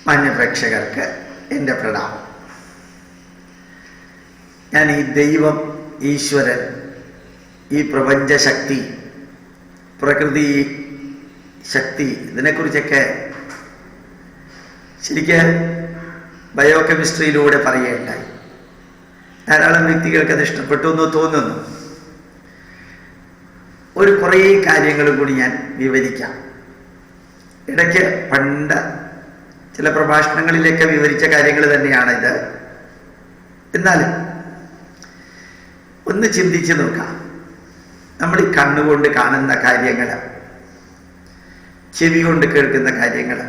മാന്യപ്രേക്ഷകർക്ക് എൻ്റെ പ്രണാമം. ഞാൻ ഈ ദൈവം, ഈശ്വരൻ, ഈ പ്രപഞ്ചശക്തി, പ്രകൃതി ശക്തി, ഇതിനെക്കുറിച്ചൊക്കെ ശരിക്ക് ബയോകെമിസ്ട്രിയിലൂടെ പറയുകയുണ്ടായി. ധാരാളം വ്യക്തികൾക്ക് അത് ഇഷ്ടപ്പെട്ടു എന്ന് തോന്നുന്നു. കുറേ കാര്യങ്ങളും കൂടി ഞാൻ വിവരിക്കാം. ഇടയ്ക്ക് പണ്ട് ചില പ്രഭാഷണങ്ങളിലൊക്കെ വിവരിച്ച കാര്യങ്ങൾ തന്നെയാണിത്. എന്നാലും ഒന്ന് ചിന്തിച്ച് നോക്കാം. നമ്മൾ ഈ കണ്ണുകൊണ്ട് കാണുന്ന കാര്യങ്ങൾ, ചെവി കൊണ്ട് കേൾക്കുന്ന കാര്യങ്ങൾ,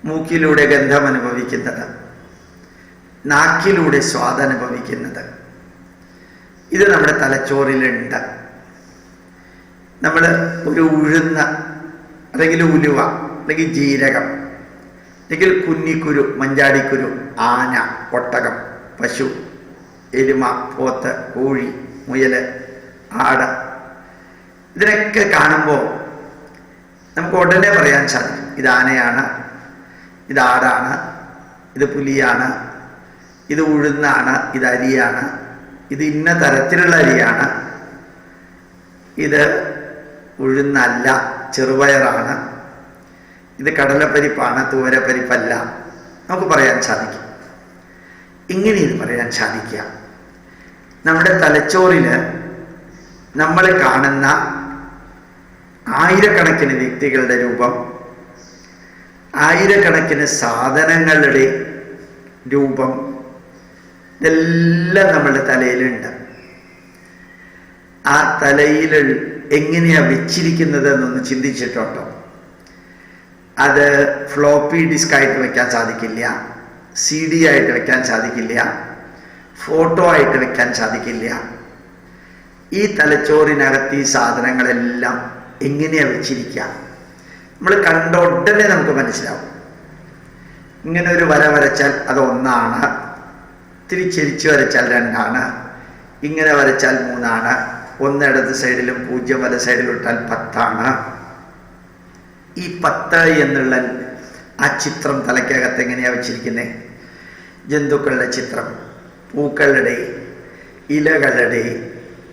മൂക്കിലൂടെ ഗന്ധം അനുഭവിക്കുന്നത്, നാക്കിലൂടെ സ്വാദനുഭവിക്കുന്നത്, ഇത് നമ്മുടെ തലച്ചോറിലുണ്ട്. നമ്മൾ ഒരു ഉഴുന്ന അല്ലെങ്കിൽ ഉലുവ അല്ലെങ്കിൽ ജീരകം അല്ലെങ്കിൽ കുന്നിക്കുരു, മഞ്ചാടിക്കുരു, ആന, ഒട്ടകം, പശു, എരുമ, പോത്ത്, കോഴി, മുയല്, ആട്, ഇതിനൊക്കെ കാണുമ്പോൾ നമുക്ക് ഉടനെ പറയാൻ സാധിക്കും ഇത് ആനയാണ്, ഇത് ആടാണ്, ഇത് പുലിയാണ്, ഇത് ഉഴുന്നാണ്, ഇത് അരിയാണ്, ഇത് ഇന്ന തരത്തിലുള്ള അരിയാണ്, ഇത് ഉഴുന്നല്ല ചെറുപയറാണ്, ഇത് കടലപ്പരിപ്പാണ്, തൂവരപ്പരിപ്പല്ല, നമുക്ക് പറയാൻ സാധിക്കും. ഇങ്ങനെ ഇത് പറയാൻ സാധിക്കുക. നമ്മുടെ തലച്ചോറിൽ നമ്മൾ കാണുന്ന ആയിരക്കണക്കിന് വ്യക്തികളുടെ രൂപം, ആയിരക്കണക്കിന് സാധനങ്ങളുടെ രൂപം, ഇതെല്ലാം നമ്മളുടെ തലയിലുണ്ട്. ആ തലയിൽ എങ്ങനെയാ വെച്ചിരിക്കുന്നത് എന്നൊന്ന് ചിന്തിച്ചിട്ടുണ്ടോ? അത് ഫ്ലോപ്പി ഡിസ്ക് ആയിട്ട് വെക്കാൻ സാധിക്കില്ല, CD ആയിട്ട് വെക്കാൻ സാധിക്കില്ല, ഫോട്ടോ ആയിട്ട് വെക്കാൻ സാധിക്കില്ല. ഈ തലച്ചോറിനകത്ത് ഈ സാധനങ്ങളെല്ലാം എങ്ങനെയാ വെച്ചിരിക്കുക? നമ്മൾ കണ്ട ഉടനെ നമുക്ക് മനസ്സിലാവും. ഇങ്ങനെ ഒരു വര വരച്ചാൽ അത് 1 തിരിച്ചരിച്ച് വരച്ചാൽ 2, ഇങ്ങനെ വരച്ചാൽ 3, 1 ഇടത് സൈഡിലും 0 വല സൈഡിലും ഇട്ടാൽ 10. ഈ 10 എന്നുള്ള ആ ചിത്രം തലയ്ക്കകത്ത് എങ്ങനെയാ വെച്ചിരിക്കുന്നത്? ജന്തുക്കളുടെ ചിത്രം, പൂക്കളുടെ, ഇലകളുടെ,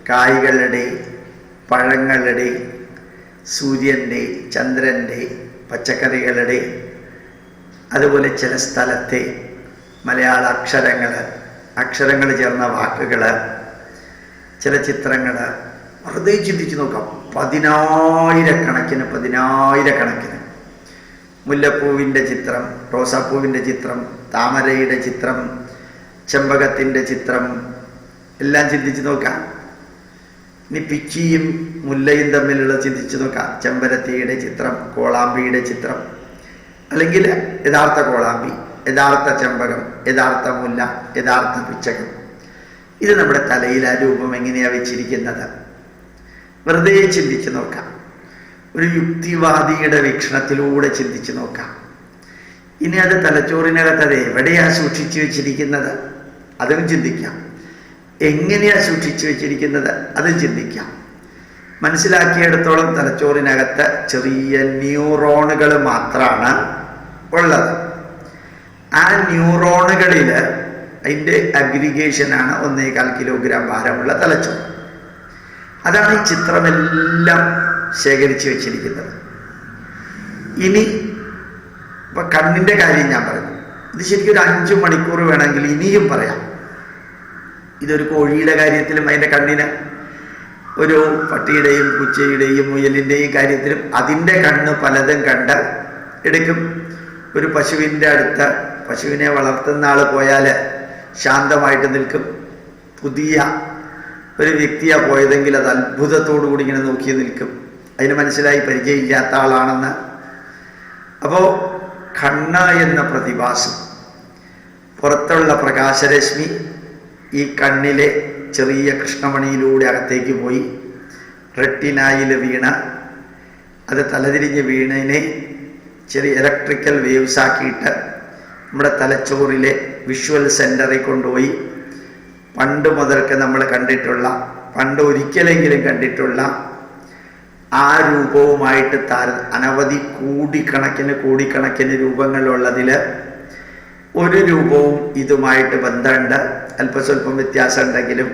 കായ്കളുടെ, പഴങ്ങളുടെ, സൂര്യൻ്റെ, ചന്ദ്രൻ്റെ, പച്ചക്കറികളുടെ, അതുപോലെ ചില സ്ഥലത്തെ മലയാള അക്ഷരങ്ങൾ ചേർന്ന വാക്കുകൾ, ചില ചിത്രങ്ങൾ. വെറുതെ ചിന്തിച്ച് നോക്കാം. 10,000 മുല്ലപ്പൂവിൻ്റെ ചിത്രം, റോസാപ്പൂവിൻ്റെ ചിത്രം, താമരയുടെ ചിത്രം, ചെമ്പകത്തിൻ്റെ ചിത്രം, എല്ലാം ചിന്തിച്ച് നോക്കാം. ഇനി പിച്ചിയും മുല്ലയും തമ്മിലുള്ള ചിന്തിച്ച് നോക്കാം. ചെമ്പരത്തിയുടെ ചിത്രം, കോളാമ്പിയുടെ ചിത്രം, അല്ലെങ്കിൽ യഥാർത്ഥ കോളാമ്പി, യഥാർത്ഥ ചെമ്പകം, യഥാർത്ഥ മുല്ല, യഥാർത്ഥ പിച്ചകം. ഇത് നമ്മുടെ തലയിൽ ആ രൂപം എങ്ങനെയാ വെച്ചിരിക്കുന്നത്? വെറുതെ ചിന്തിച്ച് നോക്കാം. ഒരു യുക്തിവാദിയുടെ വീക്ഷണത്തിലൂടെ ചിന്തിച്ച് നോക്കാം. ഇനി അത് തലച്ചോറിനകത്ത് അത് എവിടെയാ സൂക്ഷിച്ചു വെച്ചിരിക്കുന്നത്? അതും ചിന്തിക്കാം. എങ്ങനെയാ സൂക്ഷിച്ചു വെച്ചിരിക്കുന്നത്? അതും ചിന്തിക്കാം. മനസ്സിലാക്കിയിടത്തോളം തലച്ചോറിനകത്ത് ചെറിയ ന്യൂറോണുകൾ മാത്രമാണ് ഉള്ളത്. ആ ന്യൂറോണുകളിൽ അതിൻ്റെ അഗ്രിഗേഷനാണ് 1.25 കിലോഗ്രാം ഭാരമുള്ള തലച്ചോറ്. അതാണ് ഈ ചിത്രമെല്ലാം ശേഖരിച്ചു വെച്ചിരിക്കുന്നത്. ഇനി ഇപ്പൊ കണ്ണിൻ്റെ കാര്യം ഞാൻ പറഞ്ഞു. ഇത് ശരിക്കും ഒരു 5 മണിക്കൂർ വേണമെങ്കിൽ ഇനിയും പറയാം. ഇതൊരു കോഴിയുടെ കാര്യത്തിലും അതിൻ്റെ കണ്ണിന്, ഒരു പട്ടിയുടെയും പൂച്ചയുടെയും മുയലിൻ്റെയും കാര്യത്തിലും അതിൻ്റെ കണ്ണ് പലതും കണ്ട് എടുക്കും. ഒരു പശുവിൻ്റെ അടുത്ത് പശുവിനെ വളർത്തുന്ന ആൾ പോയാൽ ശാന്തമായിട്ട് നിൽക്കും. പുതിയ ഒരു വ്യക്തിയാണ് പോയതെങ്കിൽ അത് അത്ഭുതത്തോടു കൂടി ഇങ്ങനെ നോക്കി നിൽക്കും. അതിന് മനസ്സിലായി പരിചയമില്ലാത്ത ആളാണെന്ന്. അപ്പോൾ കണ്ണ് എന്ന പ്രതിഭാസം, പുറത്തുള്ള പ്രകാശരശ്മി ഈ കണ്ണിലെ ചെറിയ കൃഷ്ണമണിയിലൂടെ അകത്തേക്ക് പോയി റെട്ടിനായിൽ വീണ്, അത് തലതിരിഞ്ഞ് വീണതിനെ ചെറിയ ഇലക്ട്രിക്കൽ വേവ്സ് ആക്കിയിട്ട് നമ്മുടെ തലച്ചോറിലെ വിഷ്വൽ സെൻറ്ററിൽ കൊണ്ടുപോയി പണ്ട് മുതൽക്ക് നമ്മൾ കണ്ടിട്ടുള്ള, പണ്ട് ഒരിക്കലെങ്കിലും കണ്ടിട്ടുള്ള ആ രൂപവുമായിട്ട് അനവധി കോടിക്കണക്കിന് രൂപങ്ങളുള്ളതിൽ ഒരു രൂപവും ഇതുമായിട്ട് ബന്ധമുണ്ട്. അല്പസ്വല്പം വ്യത്യാസം ഉണ്ടെങ്കിലും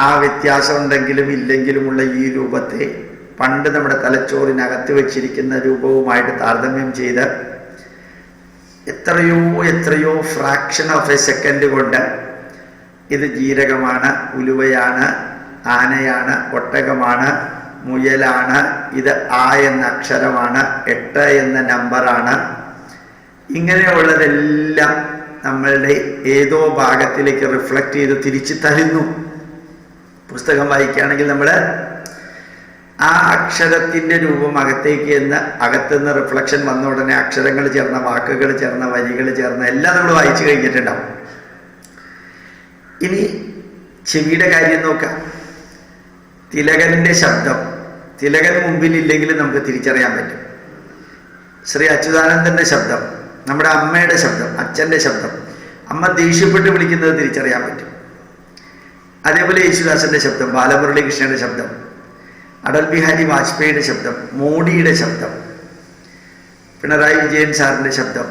ആ വ്യത്യാസം ഉണ്ടെങ്കിലും ഇല്ലെങ്കിലുമുള്ള ഈ രൂപത്തെ പണ്ട് നമ്മുടെ തലച്ചോറിനകത്ത് വെച്ചിരിക്കുന്ന രൂപവുമായിട്ട് താരതമ്യം ചെയ്ത് എത്രയോ ഫ്രാക്ഷൻ ഓഫ് എ സെക്കൻഡ് കൊണ്ട് ഇത് ജീരകമാണ്, ഉലുവയാണ്, ആനയാണ്, ഒട്ടകമാണ്, മുയലാണ്, ഇത് ആ എന്ന അക്ഷരമാണ്, 8 എന്ന നമ്പറാണ്, ഇങ്ങനെയുള്ളതെല്ലാം നമ്മളുടെ ഏതോ ഭാഗത്തിലേക്ക് റിഫ്ലക്റ്റ് ചെയ്ത് തിരിച്ചു തരുന്നു. പുസ്തകം വായിക്കുകയാണെങ്കിൽ നമ്മൾ ആ അക്ഷരത്തിൻ്റെ രൂപം അകത്തുനിന്ന് റിഫ്ലക്ഷൻ വന്ന ഉടനെ അക്ഷരങ്ങൾ ചേർന്ന, വാക്കുകൾ ചേർന്ന, വരികൾ ചേർന്ന എല്ലാം നമ്മൾ വായിച്ചു കഴിഞ്ഞിട്ടുണ്ടാവും. ഇനി ചെവിയുടെ കാര്യം നോക്കാം. തിലകന്റെ ശബ്ദം, തിലകൻ മുമ്പിലില്ലെങ്കിൽ നമുക്ക് തിരിച്ചറിയാൻ പറ്റും. ശ്രീ അച്യുതാനന്ദന്റെ ശബ്ദം, നമ്മുടെ അമ്മയുടെ ശബ്ദം, അച്ഛൻ്റെ ശബ്ദം, അമ്മ ദേഷ്യപ്പെട്ട് വിളിക്കുന്നത് തിരിച്ചറിയാൻ പറ്റും. അതേപോലെ യേശുദാസന്റെ ശബ്ദം, ബാലമുരളീകൃഷ്ണന്റെ ശബ്ദം, അടൽ ബിഹാരി വാജ്പേയിയുടെ ശബ്ദം, മോഡിയുടെ ശബ്ദം, പിണറായി വിജയൻ സാറിൻ്റെ ശബ്ദം,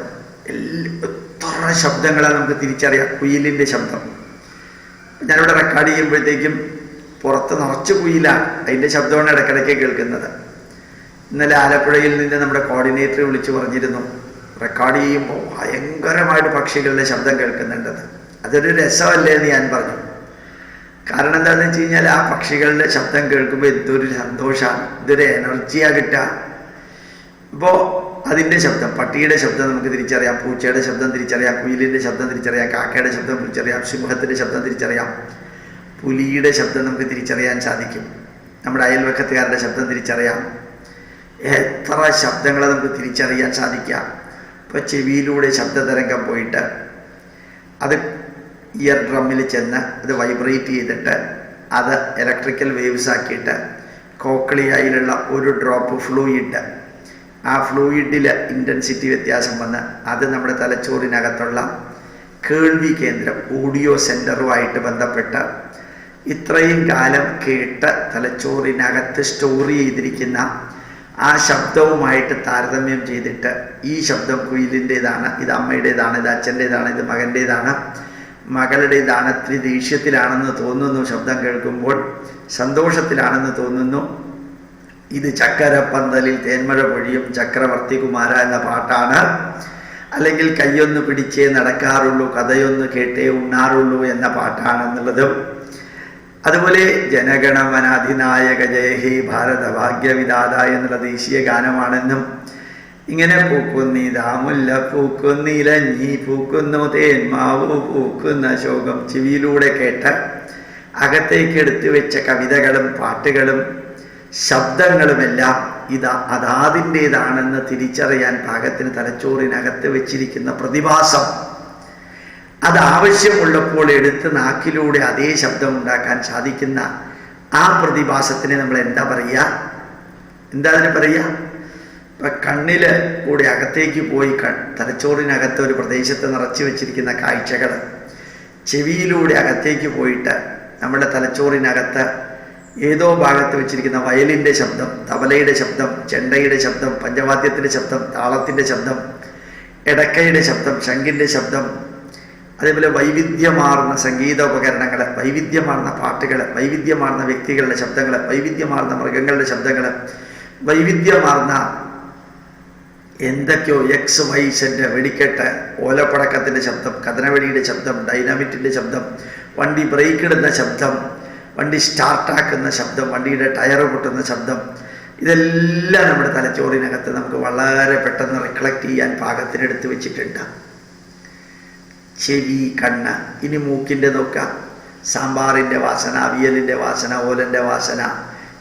എത്ര ശബ്ദങ്ങളെ നമുക്ക് തിരിച്ചറിയാം. കുയിലിൻ്റെ ശബ്ദം, ഞാനിവിടെ റെക്കോർഡ് ചെയ്യുമ്പോഴത്തേക്കും പുറത്ത് നിറച്ച് കുയിലാണ്, അതിൻ്റെ ശബ്ദമാണ് ഇടയ്ക്കിടയ്ക്ക് കേൾക്കുന്നത്. ഇന്നലെ ആലപ്പുഴയിൽ നിന്ന് നമ്മുടെ കോർഡിനേറ്റർ വിളിച്ചു പറഞ്ഞിരുന്നു, റെക്കോർഡ് ചെയ്യുമ്പോൾ ഭയങ്കരമായിട്ട് പക്ഷികളുടെ ശബ്ദം കേൾക്കുന്നുണ്ടെന്ന്. അതൊരു രസമല്ലേ എന്ന് ഞാൻ പറഞ്ഞു. കാരണം എന്താണെന്ന് വെച്ച് കഴിഞ്ഞാൽ ആ പക്ഷികളുടെ ശബ്ദം കേൾക്കുമ്പോൾ എന്തൊരു സന്തോഷമാണ്, ഇതൊരു എനർജിയാണ് കിട്ടുക. അപ്പോൾ അതിൻ്റെ ശബ്ദം, പട്ടിയുടെ ശബ്ദം നമുക്ക് തിരിച്ചറിയാം, പൂച്ചയുടെ ശബ്ദം തിരിച്ചറിയാം, കുയിലിൻ്റെ ശബ്ദം തിരിച്ചറിയാം, കാക്കയുടെ ശബ്ദം തിരിച്ചറിയാം, സിംഹത്തിൻ്റെ ശബ്ദം തിരിച്ചറിയാം, പുലിയുടെ ശബ്ദം നമുക്ക് തിരിച്ചറിയാൻ സാധിക്കും, നമ്മുടെ അയൽവക്കത്തുകാരുടെ ശബ്ദം തിരിച്ചറിയാം. എത്ര ശബ്ദങ്ങളെ നമുക്ക് തിരിച്ചറിയാൻ സാധിക്കാം. ഇപ്പോൾ ചെവിയിലൂടെ ശബ്ദതരംഗം പോയിട്ട് അത് ഇയർ ഡ്രമ്മിൽ ചെന്ന് അത് വൈബ്രേറ്റ് ചെയ്തിട്ട് അത് ഇലക്ട്രിക്കൽ വേവ്സ് ആക്കിയിട്ട് കോക്ലിയയിലുള്ള ഒരു ഡ്രോപ്പ് ഫ്ലൂയിഡ്, ആ ഫ്ലൂയിഡിൽ ഇൻറ്റൻസിറ്റി വ്യത്യാസം വന്ന് അത് നമ്മുടെ തലച്ചോറിനകത്തുള്ള കേൾവി കേന്ദ്രം, ഓഡിയോ സെൻറ്ററുമായിട്ട് ബന്ധപ്പെട്ട് ഇത്രയും കാലം കേട്ട് തലച്ചോറിനകത്ത് സ്റ്റോർ ചെയ്തിരിക്കുന്ന ആ ശബ്ദവുമായിട്ട് താരതമ്യം ചെയ്തിട്ട് ഈ ശബ്ദം കുയിലിൻ്റേതാണ്, ഇത് അമ്മയുടേതാണ്, ഇത് അച്ഛൻ്റേതാണ്, ഇത് മകൻ്റേതാണ്, മകളുടേതാണ്, ഇത്തിരി ദേഷ്യത്തിലാണെന്ന് തോന്നുന്നു, ശബ്ദം കേൾക്കുമ്പോൾ സന്തോഷത്തിലാണെന്ന് തോന്നുന്നു, ഇത് ചക്കരപ്പന്തലിൽ തേന്മഴ പൊഴിയും ചക്രവർത്തി കുമാര എന്ന പാട്ടാണ്, അല്ലെങ്കിൽ കയ്യൊന്ന് പിടിച്ചേ നടക്കാറുള്ളൂ, കഥയൊന്ന് കേട്ടേ ഉണ്ണാറുള്ളൂ എന്ന പാട്ടാണെന്നുള്ളതും, അതുപോലെ ജനഗണമന അധിനായക ജയ ഹേ ഭാരത ഭാഗ്യവിദാത എന്നുള്ള ദേശീയ ഗാനമാണെന്നും, ഇങ്ങനെ പൂക്കുന്നിതാ മുല്ല പൂക്കുന്നിലഞ്ഞി പൂക്കുന്നു തേന്മാവു പൂക്കുന്ന ശോകം ചെവിയിലൂടെ കേട്ട് അകത്തേക്ക് എടുത്തു വെച്ച കവിതകളും പാട്ടുകളും ശബ്ദങ്ങളുമെല്ലാം അതാതിൻ്റേതാണെന്ന് തിരിച്ചറിയാൻ പാകത്തിന് തലച്ചോറിനകത്ത് വെച്ചിരിക്കുന്ന പ്രതിഭാസം, അതാവശ്യമുള്ളപ്പോൾ എടുത്ത് നാക്കിലൂടെ അതേ ശബ്ദം ഉണ്ടാക്കാൻ സാധിക്കുന്ന ആ പ്രതിഭാസത്തിന് നമ്മൾ എന്താ അതിന് പറയുക? ഇപ്പം കണ്ണിൽ കൂടെ അകത്തേക്ക് പോയി തലച്ചോറിനകത്ത് ഒരു പ്രദേശത്ത് നിറച്ചു വെച്ചിരിക്കുന്ന കാഴ്ചകൾ ചെവിയിലൂടെ അകത്തേക്ക് പോയിട്ട് നമ്മുടെ തലച്ചോറിനകത്ത് ഏതോ ഭാഗത്ത് വെച്ചിരിക്കുന്ന വയലിൻ്റെ ശബ്ദം, തബലയുടെ ശബ്ദം, ചെണ്ടയുടെ ശബ്ദം, പഞ്ചവാദ്യത്തിൻ്റെ ശബ്ദം, താളത്തിൻ്റെ ശബ്ദം, എടക്കയുടെ ശബ്ദം, ശംഖിൻ്റെ ശബ്ദം, അതേപോലെ വൈവിധ്യമാർന്ന സംഗീതോപകരണങ്ങൾ, വൈവിധ്യമാർന്ന പാട്ടുകൾ, വൈവിധ്യമാർന്ന വ്യക്തികളുടെ ശബ്ദങ്ങൾ, വൈവിധ്യമാർന്ന മൃഗങ്ങളുടെ ശബ്ദങ്ങൾ, വൈവിധ്യമാർന്ന എന്തൊക്കെയോ XYZ വെടിക്കെട്ട്, ഓലപ്പടക്കത്തിൻ്റെ ശബ്ദം, കഥനവെടിയുടെ ശബ്ദം, ഡൈനാമിറ്റിൻ്റെ ശബ്ദം, വണ്ടി ബ്രേക്ക് ഇടുന്ന ശബ്ദം, വണ്ടി സ്റ്റാർട്ടാക്കുന്ന ശബ്ദം, വണ്ടിയുടെ ടയർ പൊട്ടുന്ന ശബ്ദം, ഇതെല്ലാം നമ്മുടെ തലച്ചോറിനകത്ത് നമുക്ക് വളരെ പെട്ടെന്ന് റിക്കളക്ട് ചെയ്യാൻ പാകത്തിനെടുത്ത് വെച്ചിട്ടുണ്ട്. ചെവി, കണ്ണ്. ഇനി മൂക്കിൻ്റെ നോക്കാം. സാമ്പാറിൻ്റെ വാസന, അവിയലിൻ്റെ വാസന, ഓലൻ്റെ വാസന,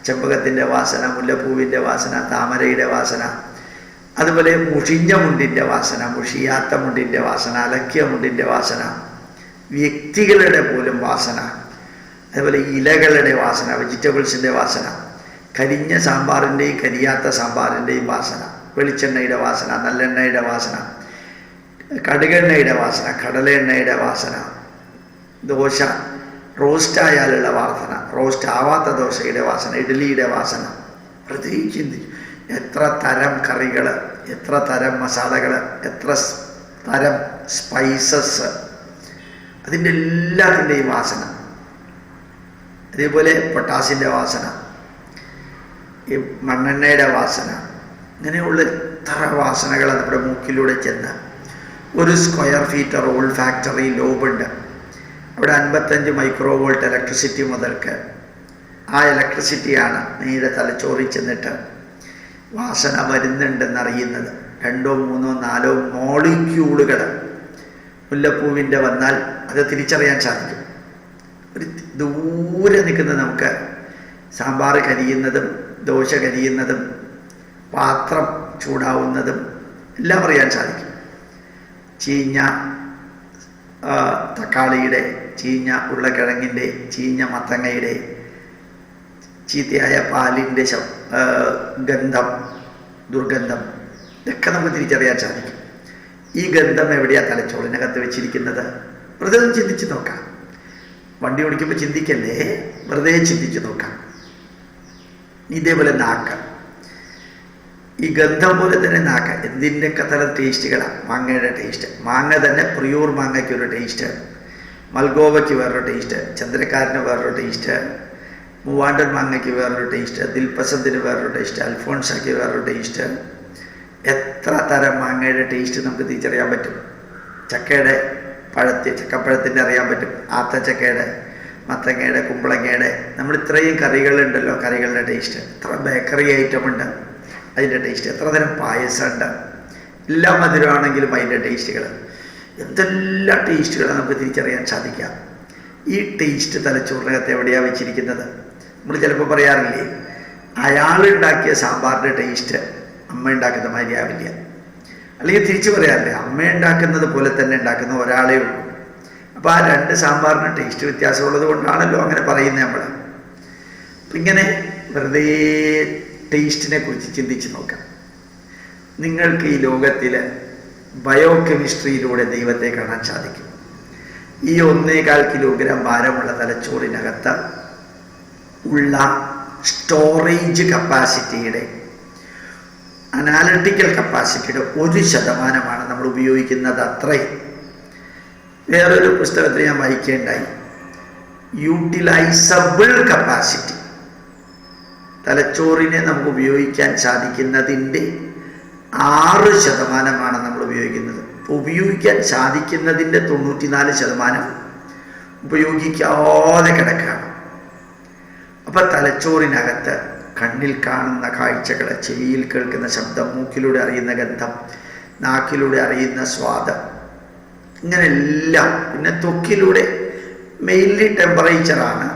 ചെമ്പകത്തിൻ്റെ വാസന, മുല്ലപ്പൂവിൻ്റെ വാസന, താമരയുടെ വാസന, അതുപോലെ മുഷിഞ്ഞ മുണ്ടിൻ്റെ വാസന, മുഷിയാത്ത മുണ്ടിൻ്റെ വാസന, അലക്കിയ മുണ്ടിൻ്റെ വാസന, വ്യക്തികളുടെ പോലും വാസന, അതുപോലെ ഇലകളുടെ വാസന, വെജിറ്റബിൾസിൻ്റെ വാസന, കരിഞ്ഞ സാമ്പാറിൻ്റെയും കരിയാത്ത സാമ്പാറിൻ്റെയും വാസന, വെളിച്ചെണ്ണയുടെ വാസന, നല്ലെണ്ണയുടെ വാസന, കടുകെണ്ണയുടെ വാസന, കടലെണ്ണയുടെ വാസന, ദോശ റോസ്റ്റ് ആയാലുള്ള വാസന, റോസ്റ്റ് ആവാത്ത ദോശയുടെ വാസന, ഇഡ്ഡലിയുടെ വാസന, വെറുതെ ചിന്തിച്ചു. എത്ര തരം കറികൾ, എത്ര തരം മസാലകൾ, എത്ര തരം സ്പൈസസ്, അതിൻ്റെ എല്ലാത്തിൻ്റെയും വാസന. അതേപോലെ പൊട്ടാസിൻ്റെ വാസന, ഈ മണ്ണെണ്ണയുടെ വാസന, ഇങ്ങനെയുള്ള എത്ര വാസനകൾ നമ്മുടെ മൂക്കിലൂടെ ചെന്ന് ഒരു സ്ക്വയർ ഫീറ്റ് ഓൾ ഫാക്ടറി ലോബുണ്ട്. അവിടെ 55 മൈക്രോവോൾട്ട് ഇലക്ട്രിസിറ്റി മുതൽക്ക് ആ ഇലക്ട്രിസിറ്റിയാണ് നേരെ തലച്ചോറിൽ ചെന്നിട്ട് വാസന വരുന്നുണ്ടെന്നറിയുന്നത്. 2, 3, 4 മോളിക്യൂളുകൾ മുല്ലപ്പൂവിൻ്റെ വന്നാൽ അത് തിരിച്ചറിയാൻ സാധിക്കും. ഒരു ദൂരെ നിൽക്കുന്ന നമുക്ക് സാമ്പാർ കരിയുന്നതും ദോശ കരിയുന്നതും പാത്രം ചൂടാവുന്നതും എല്ലാം അറിയാൻ സാധിക്കും. ചീഞ്ഞ തക്കാളിയുടെ, ചീഞ്ഞ ഉരുളക്കിഴങ്ങിൻ്റെ, ചീഞ്ഞ മത്തങ്ങയുടെ, ചീത്തയായ പാലിൻ്റെ ഗന്ധം, ദുർഗന്ധം, ഇതൊക്കെ നമുക്ക് തിരിച്ചറിയാൻ സാധിക്കും. ഈ ഗന്ധം എവിടെയാണ് തലച്ചോറിനകത്ത് വെച്ചിരിക്കുന്നത്? വെറുതെ ചിന്തിച്ച് നോക്കാം. വണ്ടി ഓടിക്കുമ്പോൾ ചിന്തിക്കല്ലേ, വെറുതെ ചിന്തിച്ച് നോക്കാം. ഇതേപോലെ നാക്ക്, ഈ ഗന്ധം പോലെ തന്നെ നാക്ക് എന്തിൻ്റെയൊക്കെ തരം ടേസ്റ്റുകളാണ്. മാങ്ങയുടെ ടേസ്റ്റ്, മാങ്ങ തന്നെ പ്രിയൂർ മാങ്ങയ്ക്കൊരു ടേസ്റ്റ്, മൽഗോവയ്ക്ക് വേറൊരു ടേസ്റ്റ്, ചന്ദ്രക്കാരന് വേറൊരു ടേസ്റ്റ്, മൂവാണ്ടൻ മാങ്ങയ്ക്ക് വേറൊരു ടേസ്റ്റ്, ദിൽപസന്തിന് വേറൊരു ടേസ്റ്റ്, അൽഫോൺസയ്ക്ക് വേറൊരു ടേസ്റ്റ്. എത്ര തരം മാങ്ങയുടെ ടേസ്റ്റ് നമുക്ക് തിരിച്ചറിയാൻ പറ്റും. ചക്കയുടെ ചക്കപ്പഴത്തിൻ്റെ അറിയാൻ പറ്റും, ആത്തച്ചക്കയുടെ, മത്തങ്ങയുടെ, കുമ്പളങ്ങയുടെ. നമ്മൾ ഇത്രയും കറികളുണ്ടല്ലോ, കറികളുടെ ടേസ്റ്റ്. എത്ര ബേക്കറി ഐറ്റം ഉണ്ട്, അതിൻ്റെ ടേസ്റ്റ്. എത്ര തരം പായസമുണ്ട്, എല്ലാം മധുരമാണെങ്കിലും അതിൻ്റെ ടേസ്റ്റുകൾ. എന്തെല്ലാം ടേസ്റ്റുകളാണ് നമുക്ക് തിരിച്ചറിയാൻ സാധിക്കാം. ഈ ടേസ്റ്റ് തലച്ചോറിനകത്ത് എവിടെയാണ് വെച്ചിരിക്കുന്നത്? നമ്മൾ ചിലപ്പോൾ പറയാറില്ലേ, അയാളുണ്ടാക്കിയ സാമ്പാറിൻ്റെ ടേസ്റ്റ് അമ്മ ഉണ്ടാക്കുന്ന മാതിരി ആവില്ല. അല്ലെങ്കിൽ തിരിച്ചു പറയാറില്ലേ, അമ്മ ഉണ്ടാക്കുന്നത് പോലെ തന്നെ ഉണ്ടാക്കുന്ന ഒരാളേ ഉള്ളൂ. അപ്പോൾ ആ 2 സാമ്പാറിന് ടേസ്റ്റ് വ്യത്യാസമുള്ളത് കൊണ്ടാണല്ലോ അങ്ങനെ പറയുന്നത് നമ്മൾ. അപ്പം ഇങ്ങനെ വെറുതെ ടേസ്റ്റിനെ കുറിച്ച് ചിന്തിച്ച് നോക്കാം. നിങ്ങൾക്ക് ഈ ലോകത്തിൽ ബയോ കെമിസ്ട്രിയിലൂടെ ദൈവത്തെ കാണാൻ സാധിക്കും. ഈ 1.25 കിലോഗ്രാം ഭാരമുള്ള തലച്ചോറിനകത്ത് ഉള്ള സ്റ്റോറേജ് കപ്പാസിറ്റിയുടെ, അനാലിറ്റിക്കൽ കപ്പാസിറ്റിയുടെ 1% നമ്മൾ ഉപയോഗിക്കുന്നത്. അത്രയും. വേറൊരു പുസ്തകത്തിൽ ഞാൻ വായിക്കേണ്ടായി, യൂട്ടിലൈസബിൾ കപ്പാസിറ്റി, തലച്ചോറിനെ നമുക്ക് ഉപയോഗിക്കാൻ സാധിക്കുന്നതിൻ്റെ 6% നമ്മൾ ഉപയോഗിക്കുന്നത്. ഉപയോഗിക്കാൻ സാധിക്കുന്നതിൻ്റെ 94% ഉപയോഗിക്കാതെ കിടക്കുകയാണ്. അപ്പം തലച്ചോറിനകത്ത് കണ്ണിൽ കാണുന്ന കാഴ്ചകൾ, ചെവിയിൽ കേൾക്കുന്ന ശബ്ദം, മൂക്കിലൂടെ അറിയുന്ന ഗന്ധം, നാക്കിലൂടെ അറിയുന്ന സ്വാദം, ഇങ്ങനെയെല്ലാം. പിന്നെ ത്വക്കിലൂടെ മെയിൻലി ടെമ്പറേച്ചറാണ്.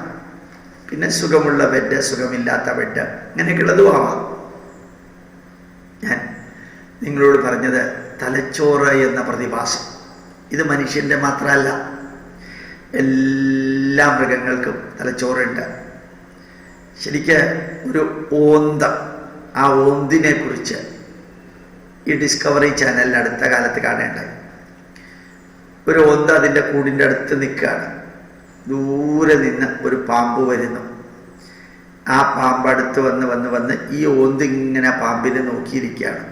പിന്നെ സുഖമുള്ള ബെഡ്, സുഖമില്ലാത്ത ബെഡ്, ഇങ്ങനെയൊക്കെയുള്ളതും ആവാം. ഞാൻ നിങ്ങളോട് പറഞ്ഞത് തലച്ചോറ് എന്ന പ്രതിഭാസം ഇത് മനുഷ്യൻ്റെ മാത്രമല്ല, എല്ലാ മൃഗങ്ങൾക്കും തലച്ചോറുണ്ട്. ശരിക്ക് ഒരു ഓന്ത, ആ ഓന്തിനെ കുറിച്ച് ഈ ഡിസ്കവറി ചാനലിൽ അടുത്ത കാലത്ത് കാണേണ്ടായി. ഒരു ഓന്ത അതിൻ്റെ കൂടിൻ്റെ അടുത്ത് നിൽക്കുകയാണ്. ദൂരെ നിന്ന് ഒരു പാമ്പ് വരുന്നു. ആ പാമ്പ് അടുത്ത് വന്ന് ഈ ഓന്ത് ഇങ്ങനെ പാമ്പിനെ നോക്കിയിരിക്കുകയാണ്.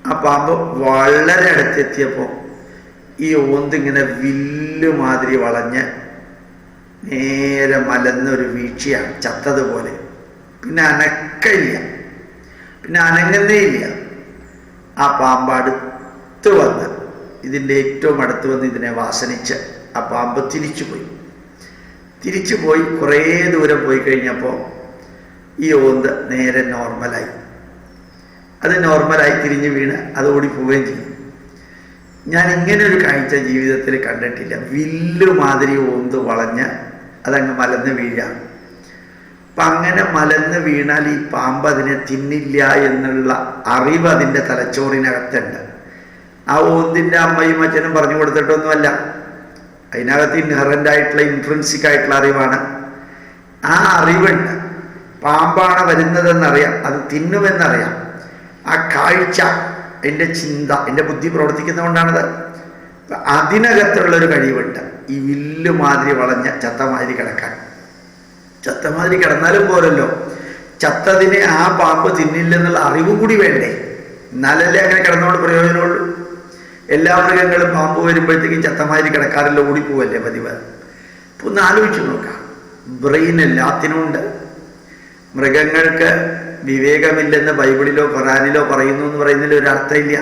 ആ പാമ്പ് വളരെ അടുത്തെത്തിയപ്പോൾ ഈ ഓന്ത് ഇങ്ങനെ വില്ലുമാതിരി വളഞ്ഞ് നേരെ മലന്നൊരു വീഴ്ചയാണ്, ചത്തതുപോലെ. പിന്നെ അനക്കയില്ല, പിന്നെ അനങ്ങുന്നേ ഇല്ല. ആ പാമ്പ് അടുത്ത് വന്ന്, ഇതിൻ്റെ ഏറ്റവും അടുത്ത് വന്ന് ഇതിനെ വാസനിച്ച് ആ പാമ്പ് തിരിച്ചുപോയി കുറേ ദൂരം പോയി കഴിഞ്ഞപ്പോൾ ഈ ഓന്ത് നേരെ നോർമലായി. അത് നോർമലായി തിരിഞ്ഞ് വീണ് അത് ഓടിപ്പോവുകയും ചെയ്യും. ഞാൻ ഇങ്ങനൊരു കാഴ്ച ജീവിതത്തിൽ കണ്ടിട്ടില്ല. വില്ലുമാതിരി ഓന്ത് വളഞ്ഞ് അതങ്ങ് മലന്ന് വീഴാം. അപ്പം അങ്ങനെ മലന്ന് വീണാൽ ഈ പാമ്പ് അതിനെ തിന്നില്ല എന്നുള്ള അറിവ് അതിൻ്റെ തലച്ചോറിനകത്തുണ്ട്. ആ ഓന്തിൻ്റെ അമ്മയും അച്ഛനും പറഞ്ഞു കൊടുത്തിട്ടൊന്നുമല്ല, അതിനകത്ത് ഇൻഹറൻ്റായിട്ടുള്ള ഇൻട്രിൻസിക് ആയിട്ടുള്ള അറിവാണ്. ആ അറിവുണ്ട്. പാമ്പാണ് വരുന്നതെന്നറിയാം, അത് തിന്നുമെന്നറിയാം. ആ കാഴ്ച, എൻ്റെ ചിന്ത, എൻ്റെ ബുദ്ധി പ്രവർത്തിക്കുന്നതുകൊണ്ടാണത്. അതിനകത്തുള്ളൊരു കഴിവുണ്ട്. ഈ വില്ലുമാതിരി വളഞ്ഞ ചത്തമാതിരി കിടക്കാൻ. ചത്തമാതിരി കിടന്നാലും പോരല്ലോ, ചത്തതിനെ ആ പാമ്പ് തിന്നില്ലെന്നുള്ള അറിവ് കൂടി വേണ്ടേ? എന്നാലല്ലേ അങ്ങനെ കിടന്നുകൊണ്ട് പ്രയോജനമുള്ളൂ. എല്ലാ മൃഗങ്ങളും പാമ്പ് വരുമ്പോഴത്തേക്കും ചത്തമാതിരി കിടക്കാറില്ല, ഓടിപ്പോവല്ലേ പതിവ്. അപ്പൊ ഒന്ന് ആലോചിച്ചു നോക്കാം. ബ്രെയിൻ എല്ലാത്തിനും ഉണ്ട്. മൃഗങ്ങൾക്ക് വിവേകമില്ലെന്ന് ബൈബിളിലോ ഖുറാനിലോ പറയുന്നു എന്ന് പറയുന്നതിൽ ഒരർത്ഥമില്ല.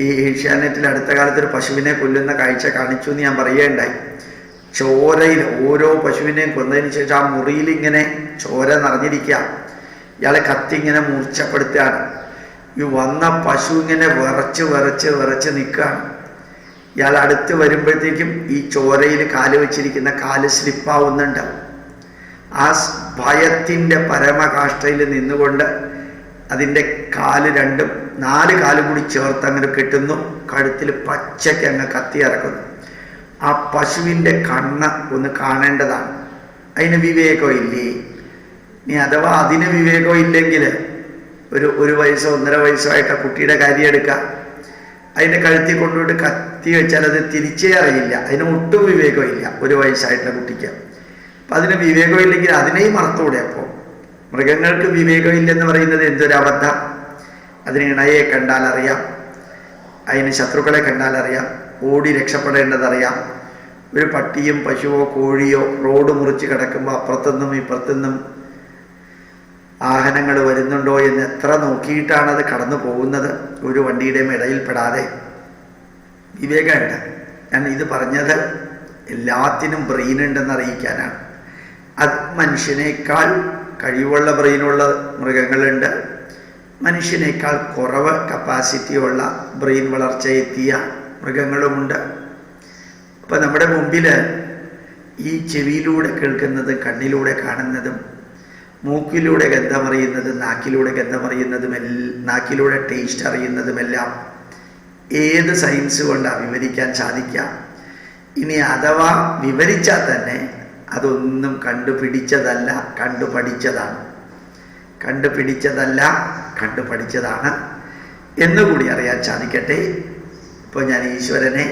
ഈ ഏഷ്യാനെറ്റിൽ അടുത്ത കാലത്ത് ഒരു പശുവിനെ കൊല്ലുന്ന കാഴ്ച കാണിച്ചു എന്ന് ഞാൻ പറയുകയുണ്ടായി. ചോരയിൽ ഓരോ പശുവിനെയും കൊന്നതിന് ശേഷം ആ മുറിയിൽ ഇങ്ങനെ ചോര നിറഞ്ഞിരിക്കുക. ഇയാളെ കത്തി ഇങ്ങനെ മൂർച്ചപ്പെടുത്തുകയാണ്. ഈ വന്ന പശു ഇങ്ങനെ വിറച്ച് വിറച്ച് വിറച്ച് നിൽക്കുകയാണ്. ഇയാൾ അടുത്ത് വരുമ്പോഴത്തേക്കും ഈ ചോരയിൽ കാല് വെച്ചിരിക്കുന്ന കാല് സ്ലിപ്പാവുന്നുണ്ട്. ആ ഭയത്തിൻ്റെ പരമകാഷ്ഠയിൽ നിന്നുകൊണ്ട് അതിൻ്റെ കാല് രണ്ടും 4 കാലും കൂടി ചേർത്ത് അങ്ങനെ കെട്ടുന്നു. കഴുത്തിൽ പച്ചയ്ക്ക് അങ്ങ് കത്തി ഇറക്കുന്നു. ആ പശുവിൻ്റെ കണ്ണ് ഒന്ന് കാണേണ്ടതാണ്. അതിന് വിവേകം ഇല്ലേ? ഇനി അഥവാ അതിന് വിവേകം ഇല്ലെങ്കിൽ ഒരു വയസ്സോ 1.5 വയസ്സോ ആയിട്ട് ആ കുട്ടിയുടെ കാര്യം എടുക്കാം. അതിൻ്റെ കഴുത്തിൽ കൊണ്ടുപോയിട്ട് കത്തി വെച്ചാൽ അത് തിരിച്ചേ അറിയില്ല. അതിന് ഒട്ടും വിവേകമില്ല 1 വയസ്സായിട്ടുള്ള കുട്ടിക്ക്. അപ്പം അതിന് വിവേകമില്ലെങ്കിൽ അതിനെയും മറത്തൂടെ? അപ്പോൾ മൃഗങ്ങൾക്ക് വിവേകമില്ലെന്ന് പറയുന്നത് എന്തൊരബദ്ധം. അതിന് ഇണയെ കണ്ടാൽ അറിയാം, അതിന് ശത്രുക്കളെ കണ്ടാൽ അറിയാം, ഓടി രക്ഷപ്പെടേണ്ടതറിയാം. ഒരു പട്ടിയും പശുവോ കോഴിയോ റോഡ് മുറിച്ച് കിടക്കുമ്പോൾ അപ്പുറത്തുനിന്നും ഇപ്പുറത്തുനിന്നും വാഹനങ്ങൾ വരുന്നുണ്ടോ എന്ന് എത്ര നോക്കിയിട്ടാണ് അത് കടന്നു പോകുന്നത്, ഒരു വണ്ടിയുടെയും ഇടയിൽപ്പെടാതെ. വിവേകമുണ്ട്. ഞാൻ ഇത് പറഞ്ഞത് എല്ലാത്തിനും ബ്രെയിൻ ഉണ്ടെന്ന് അറിയിക്കാനാണ്. അത് മനുഷ്യനേക്കാൾ കഴിവുള്ള ബ്രെയിനുള്ള മൃഗങ്ങളുണ്ട്, മനുഷ്യനേക്കാൾ കുറവ് കപ്പാസിറ്റിയുള്ള ബ്രെയിൻ വളർച്ച എത്തിയ മൃഗങ്ങളുമുണ്ട്. അപ്പം നമ്മുടെ മുമ്പിൽ ഈ ചെവിയിലൂടെ കേൾക്കുന്നതും കണ്ണിലൂടെ കാണുന്നതും മൂക്കിലൂടെ ഗന്ധമറിയുന്നതും നാക്കിലൂടെ ഗന്ധമറിയുന്നതും നാക്കിലൂടെ ടേസ്റ്റ് അറിയുന്നതുമെല്ലാം ഏത് സയൻസ് കൊണ്ടാണ് വിവരിക്കാൻ സാധിക്കാം? ഇനി അഥവാ വിവരിച്ചാൽ തന്നെ അതൊന്നും കണ്ടുപിടിച്ചതല്ല, കണ്ടുപഠിച്ചതാണ്. കണ്ടുപിടിച്ചതല്ല, കണ്ടുപഠിച്ചതാണ് എന്നുകൂടി അറിയാൻ സാധിക്കട്ടെ. ഇപ്പോൾ ഞാൻ ഈശ്വരനെ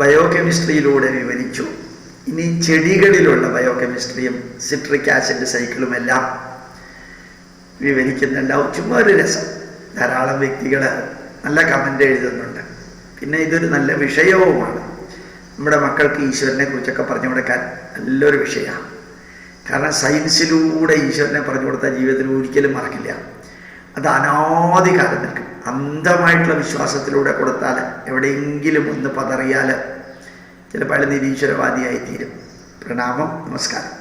ബയോകെമിസ്ട്രിയിലൂടെ വിവരിച്ചു. ഇനി ചെടികളിലുള്ള ബയോകെമിസ്ട്രിയും സിട്രിക് ആസിഡ് സൈക്കിളും എല്ലാം വിവരിക്കുന്നുണ്ടാവും. ചുമ്മാ ഒരു രസം. ധാരാളം വ്യക്തികൾ നല്ല കമൻ്റ് എഴുതുന്നുണ്ട്. പിന്നെ ഇതൊരു നല്ല വിഷയവുമാണ്. നമ്മുടെ മക്കൾക്ക് ഈശ്വരനെ കുറിച്ചൊക്കെ പറഞ്ഞു കൊടുക്കാൻ നല്ലൊരു വിഷയമാണ്. കാരണം സയൻസിലൂടെ ഈശ്വരനെ പറഞ്ഞു കൊടുത്താൽ ജീവിതത്തിൽ ഒരിക്കലും മറക്കില്ല. അത് അനാദികാലം നിൽക്കും. അന്ധമായിട്ടുള്ള വിശ്വാസത്തിലൂടെ കൊടുത്താൽ എവിടെയെങ്കിലും ഒന്ന് പതറിയാൽ ചിലപ്പോൾ അയാൾ നിരീശ്വരവാദിയായി തീരും. പ്രണാമം, നമസ്കാരം.